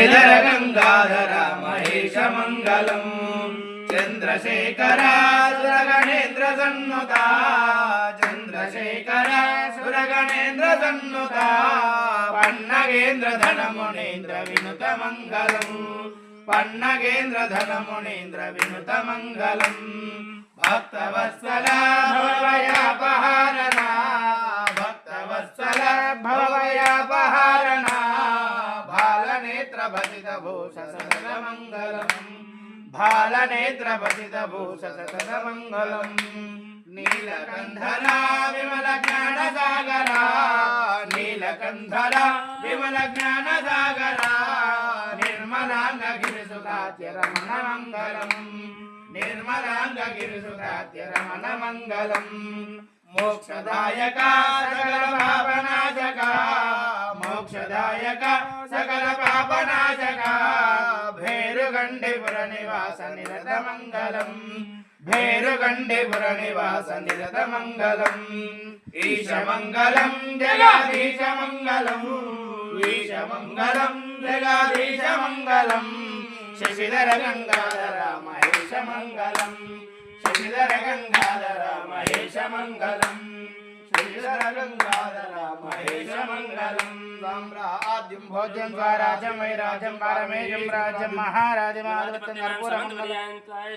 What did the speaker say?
శశిధర గంగాధర మహేశ మంగళం చంద్రశేఖర సురగణేంద్ర సన్నుత చంద్రశేఖర సురగణేంద్ర సన్నుత పన్నగేంద్ర ధనమునేంద్ర వినుత మంగళం పన్నగేంద్ర ధనమునేంద్ర వినుత మంగళం భక్తవత్సల భవభయాపహారణ భక్తవత్సల భవభయాపహారణ బాలనేత్ర భసిత భూష సతత మంగళం బాలనేత్ర భసిత భూష సతత మంగళం నీలకంధర విమల జ్ఞాన సాగర నీలకంధర విమల జ్ఞాన సాగర నిర్మలాంగ గిరిసుతాత్య రమణ మంగళం నిర్మలాంగ గిరిసుతాత్య రమణ మంగళం మోక్షదాయక సకల పాపనాశక మోక్షదాయక సకల పాపనాశక భేరుగండిపుర నివాస నిరత మంగళం భేరుగండిపుర నివాస నిరత మంగళం ఈశ మంగళం జగదీశ మంగళం ఈశ మంగళం జగదీశ మంగళం శశిధర గంగాధర మహేశ మంగళం శశిధర గంగాధర మహేశ మంగళం శశిధర గంగాధర మహేశ మంగళం సామ్రాజ్యం భోజ్యం స్వరాజ్యం వైరాజ్యం పారమేయం రాజ్యం మహారాజ్యం ఆధిపత్యం కర్పూరం